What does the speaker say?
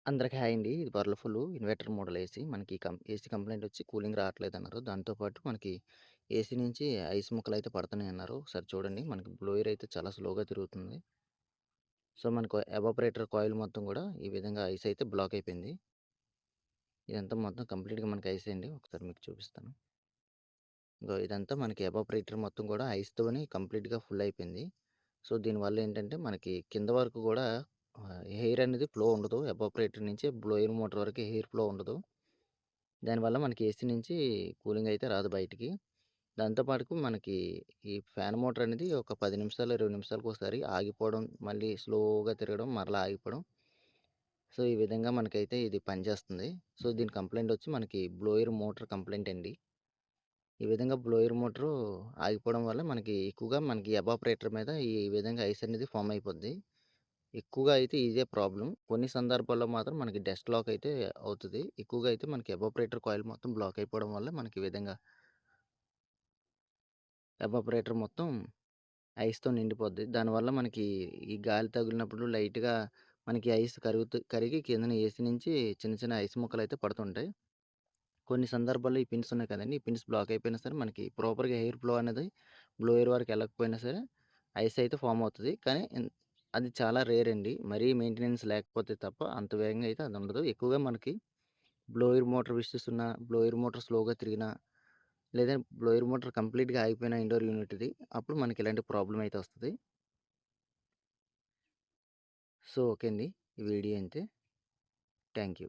అందరికి హాయ్ అండి. ఇది వర్ల్‌పూల్ ఇన్వర్టర్ మోడల్ ఏసీ. మనకి ఏసీ కంప్లెయింట్ వచ్చి కూలింగ్ రావట్లేదన్నారు. దాంతో పాటు మనకి ఏసీ నుంచి ఐస్ ముక్కలైతే పడుతున్నాయన్నారు. ఒకసారి చూడండి. మనకి బ్లోయర్ అయితే చాలా స్లోగా తిరుగుతుంది. సో, మనకు ఎవాపరేటర్ కాయిల్ మొత్తం గూడా ఈ విధంగా ఐస్ అయితే బ్లాక్ అయిపోయింది. ఇదంతా మొత్తం కంప్లీట్‌గా మనకి ఐసే అండి. ఒకసారి మీకు చూపిస్తాను. ఇగో ఇదంతా మనకి ఎవాపరేటర్ మొత్తం గూడా ఐస్‌తోని కంప్లీట్‌గా ఫుల్ అయిపోయింది. సో, దీనివల్ల ఏంటంటే మనకి కింద వరకు గూడా ఎయిర్ అనేది ఫ్లో ఉండదు. ఎవాపరేటర్ నుంచి బ్లోయర్ మోటార్ వరకు ఎయిర్ ఫ్లో ఉండదు. దానివల్ల మనకి ఏసీ నుంచి కూలింగ్ అయితే రాదు బయటికి. దాంతో పాటుకు మనకి ఈ ఫ్యాన్ మోటర్ అనేది ఒక 10 నిమిషాలు, 20 నిమిషాలకోసారి ఆగిపోవడం, మళ్ళీ స్లోగా తిరగడం, మరలా ఆగిపోవడం. సో, ఈ విధంగా మనకైతే ఇది పనిచేస్తుంది. సో, దీని కంప్లెయింట్ వచ్చి మనకి బ్లోయర్ మోటర్ కంప్లెయింట్ అండి. ఈ విధంగా బ్లోయర్ మోటరు ఆగిపోవడం వల్ల మనకి ఎక్కువగా ఎవాపరేటర్ మీద ఈ విధంగా ఐస్ అనేది ఫార్మ్ అయిపోద్ది. ఎక్కువగా అయితే ఇదే ప్రాబ్లమ్. కొన్ని సందర్భాల్లో మాత్రం మనకి డస్ట్ లాక్ అయితే అవుతది. ఎక్కువగా అయితే మనకి ఎవాపరేటర్ కాయిల్ మొత్తం బ్లాక్ అయిపోవడం వల్ల మనకి ఈ విధంగా ఎవాపరేటర్ మొత్తం ఐస్‌తో నిండిపోద్ది. దానివల్ల మనకి ఈ గాలి తగిలినప్పుడు లైట్‌గా మనకి ఐస్ కరిగి కిందన ఏసీ నుంచి చిన్న చిన్న ఐస్ ముక్కలైతే పడుతుంటాయి. కొన్ని సందర్భాల్లో ఈ పిన్స్ ఉన్నాయి కదండీ! ఈ పిన్స్ బ్లాక్ అయిపోయినా సరే మనకి ప్రాపర్‌గా ఎయిర్ ఫ్లో అనేది బ్లోయర్ వరకు ఎళ్ళకపోయినా సరే ఐస్ అయితే ఫార్మ్ అవుతది. కానీ అది చాలా రేర్ అండి. మరీ మెయింటెనెన్స్ లేకపోతే తప్ప అంత వేగంగా అయితే అది ఉండదు. ఎక్కువగా మనకి బ్లోయర్ మోటార్ విస్సెస్ ఉన్న, బ్లోయర్ మోటార్ స్లోగా తిరిగినా, లేదా బ్లోయర్ మోటార్ కంప్లీట్‌గా ఆగిపోయిన ఇండోర్ యూనిట్‌ది అప్పుడు మనకి ఇలాంటి ప్రాబ్లమ్ అయితే వస్తది. సో, ఓకే అండి. ఈ వీడియో ఇంతే. Thank you.